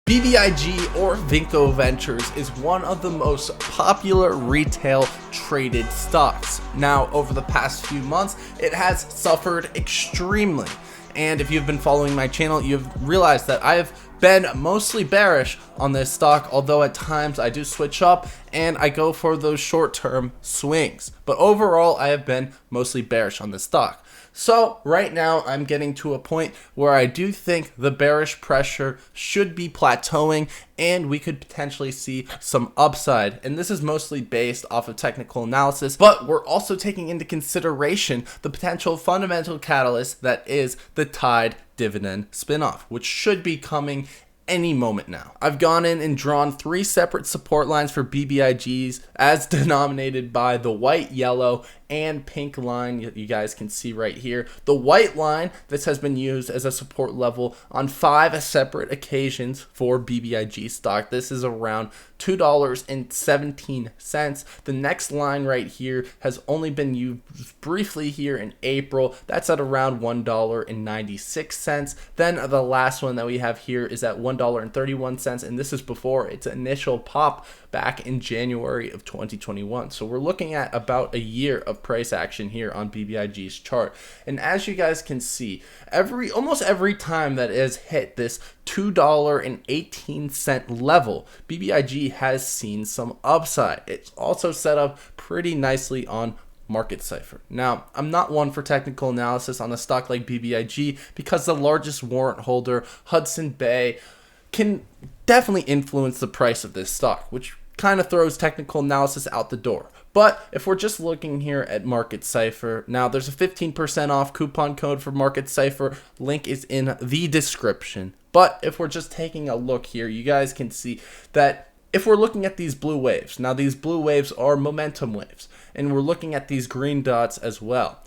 BBIG or Vinco Ventures is one of the most popular retail traded stocks. Now, over the past few months, it has suffered extremely. And if you've been following my channel, you've realized that I have been mostly bearish on this stock, although at times I do switch up and I go for those short-term swings. But overall, I have been mostly bearish on this stock. So right now I'm getting to a point where I do think the bearish pressure should be plateauing and we could potentially see some upside. And this is mostly based off of technical analysis, but we're also taking into consideration the potential fundamental catalyst that is the Tyde dividend spinoff, which should be coming any moment now. I've gone in and drawn 3 separate support lines for BBIGs as denominated by the white, yellow, and pink line you guys can see right here. The white line, this has been used as a support level on 5 separate occasions for BBIG stock. This is around $2.17. The next line right here has only been used briefly here in April. That's at around $1.96. Then the last one that we have here is at $1.31, and this is before its initial pop back in January of 2021. So we're looking at about a year of price action here on BBIG's chart. And as you guys can see, almost every time that it has hit this $2.18 level, BBIG has seen some upside. It's also set up pretty nicely on market Cipher. Now, I'm not one for technical analysis on a stock like BBIG because the largest warrant holder, Hudson Bay, can definitely influence the price of this stock, which kind of throws technical analysis out the door. But if we're just looking here at market Cipher, now there's a 15% off coupon code for market Cipher. Link is in the description. But if we're just taking a look here, you guys can see that if we're looking at these blue waves, now these blue waves are momentum waves, and we're looking at these green dots as well.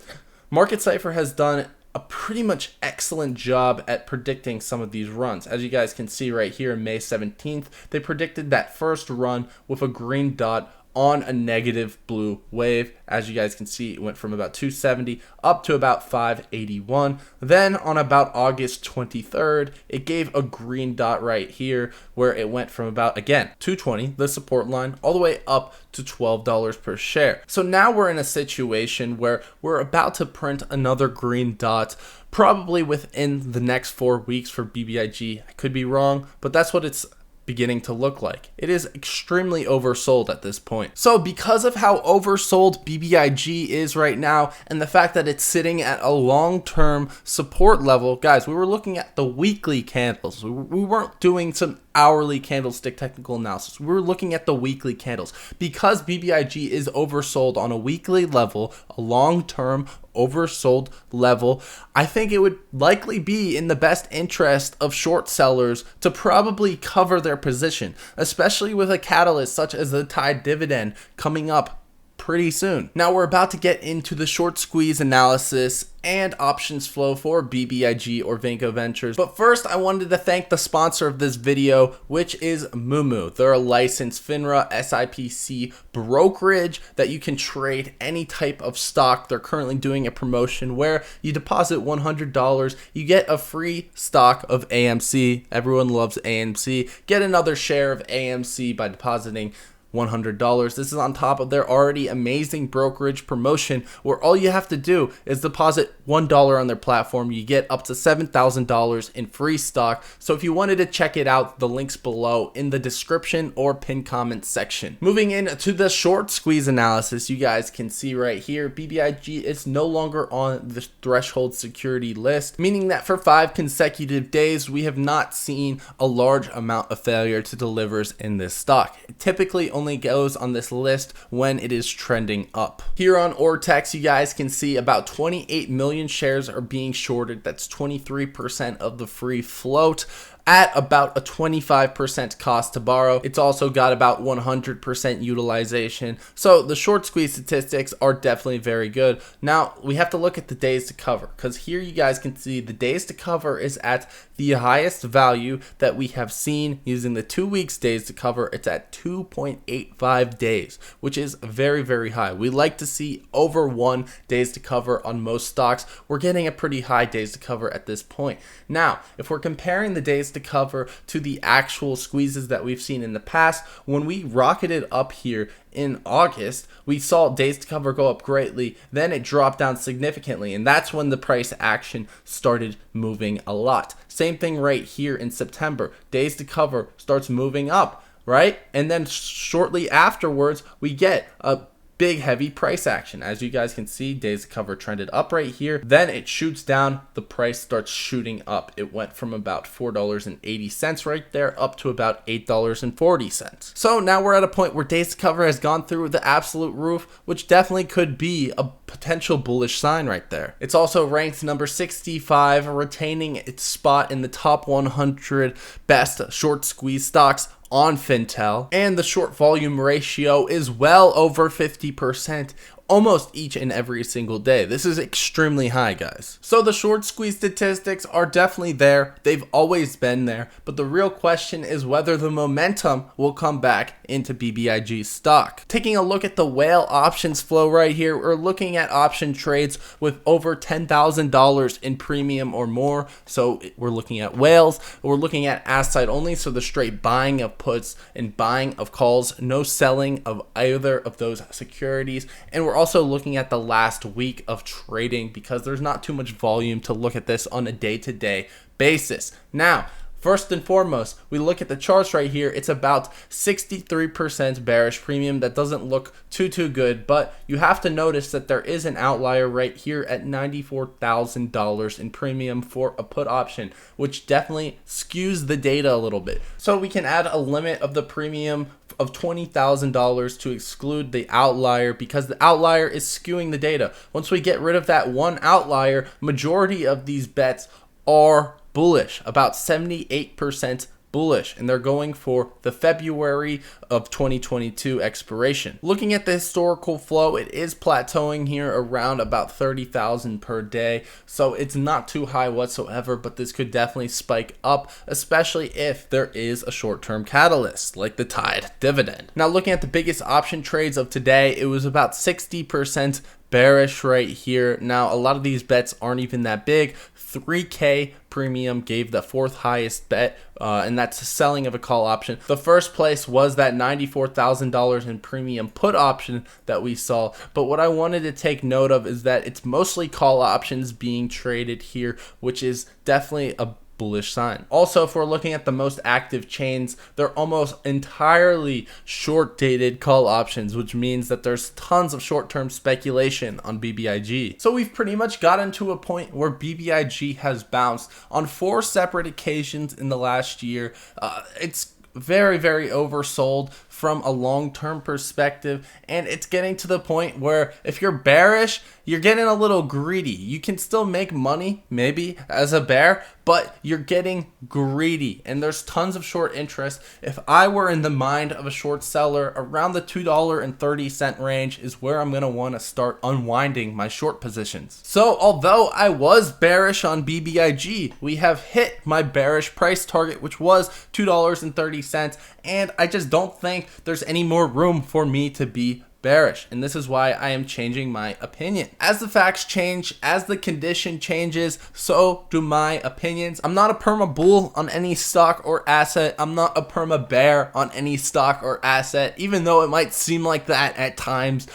Market Cipher has done a pretty much excellent job at predicting some of these runs. As you guys can see right here, May 17th, they predicted that first run with a green dot on a negative blue wave. As you guys can see, it went from about 270 up to about 581. Then on about August 23rd, it gave a green dot right here where it went from about, again, 220, the support line, all the way up to $12 per share. So now we're in a situation where we're about to print another green dot probably within the next 4 weeks for BBIG. I could be wrong, but that's what it's beginning to look like. It is extremely oversold at this point. So because of how oversold BBIG is right now and the fact that it's sitting at a long-term support level, guys, we were looking at the weekly candles. We weren't doing some hourly candlestick technical analysis. We were looking at the weekly candles. Because BBIG is oversold on a weekly level, a long-term oversold level, I think it would likely be in the best interest of short sellers to probably cover their position, especially with a catalyst such as the Tyde dividend coming up pretty soon. Now we're about to get into the short squeeze analysis and options flow for BBIG or Vinco Ventures. But first, I wanted to thank the sponsor of this video, which is Moomoo. They're a licensed FINRA SIPC brokerage that you can trade any type of stock. They're currently doing a promotion where you deposit $100, you get a free stock of AMC. Everyone loves AMC. Get another share of AMC by depositing $100. This is on top of their already amazing brokerage promotion where all you have to do is deposit $1 on their platform. You get up to $7,000 in free stock. So if you wanted to check it out, the link's below in the description or pinned comment section. Moving into the short squeeze analysis, you guys can see right here, BBIG is no longer on the threshold security list, meaning that for 5 consecutive days, we have not seen a large amount of failure to delivers in this stock. It typically only goes on this list when it is trending up. Here on Ortex, you guys can see about 28 million shares are being shorted. That's 23% of the free float at about a 25% cost to borrow. It's also got about 100% utilization. So the short squeeze statistics are definitely very good. Now we have to look at the days to cover, because here you guys can see the days to cover is at the highest value that we have seen using the 2 weeks days to cover. It's at 2.8 1.85 days, which is very, very high. We like to see over 1 days to cover on most stocks. We're getting a pretty high days to cover at this point. Now, if we're comparing the days to cover to the actual squeezes that we've seen in the past, when we rocketed up here in August, we saw days to cover go up greatly, then it dropped down significantly, and that's when the price action started moving a lot. Same thing right here in September. Days to cover starts moving up, right? And then shortly afterwards, we get a big heavy price action. As you guys can see, days to cover trended up right here, then it shoots down, the price starts shooting up. It went from about $4.80 right there up to about $8.40. So now we're at a point where days to cover has gone through the absolute roof, which definitely could be a potential bullish sign right there. It's also ranked number 65, retaining its spot in the top 100 best short squeeze stocks on Fintel, and the short volume ratio is well over 50% almost each and every single day. This is extremely high, guys. So the short squeeze statistics are definitely there. They've always been there, but the real question is whether the momentum will come back into BBIG stock. Taking a look at the whale options flow right here, we're looking at option trades with over $10,000 in premium or more. So we're looking at whales. We're looking at ask side only, so the straight buying of puts and buying of calls, no selling of either of those securities. And we're also looking at the last week of trading because there's not too much volume to look at this on a day-to-day basis. Now, first and foremost, we look at the charts right here. It's about 63% bearish premium. That doesn't look too good, but you have to notice that there is an outlier right here at $94,000 in premium for a put option, which definitely skews the data a little bit. So we can add a limit of the premium of $20,000 to exclude the outlier because the outlier is skewing the data. Once we get rid of that one outlier, majority of these bets are bullish, about 78% bullish, and they're going for the February of 2022 expiration. Looking at the historical flow, it is plateauing here around about 30,000 per day, so it's not too high whatsoever, but this could definitely spike up, especially if there is a short-term catalyst like the Tyde dividend. Now looking at the biggest option trades of today, it was about 60% bearish right here. Now a lot of these bets aren't even that big. 3K premium gave the fourth highest bet, and that's the selling of a call option. The first place was that $94,000 in premium put option that we saw, but what I wanted to take note of is that it's mostly call options being traded here, which is definitely a bullish sign. Also, if we're looking at the most active chains, they're almost entirely short dated call options, which means that there's tons of short-term speculation on BBIG. So we've pretty much gotten to a point where BBIG has bounced on 4 separate occasions in the last year. It's very oversold from a long-term perspective, and it's getting to the point where if you're bearish, you're getting a little greedy. You can still make money maybe as a bear, but you're getting greedy, and there's tons of short interest. If I were in the mind of a short seller, around the $2.30 range is where I'm going to want to start unwinding my short positions. So although I was bearish on BBIG, we have hit my bearish price target, which was $2.30, and I just don't think there's any more room for me to be bearish, and this is why I am changing my opinion. As the facts change, as the condition changes, so do my opinions. I'm not a perma bull on any stock or asset. I'm not a perma bear on any stock or asset, even though it might seem like that at times.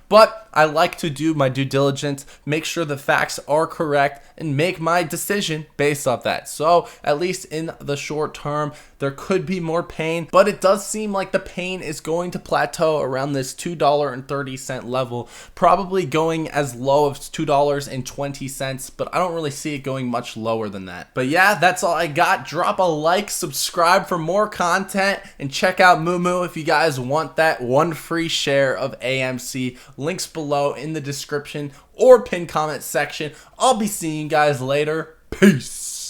But I like to do my due diligence, make sure the facts are correct, and make my decision based off that. So at least in the short term, there could be more pain, but it does seem like the pain is going to plateau around this $2.30 level, probably going as low as $2.20, but I don't really see it going much lower than that. But yeah, that's all I got. Drop a like, subscribe for more content, and check out Moomoo if you guys want that one free share of AMC. Links below in the description or pinned comment section. I'll be seeing you guys later. Peace.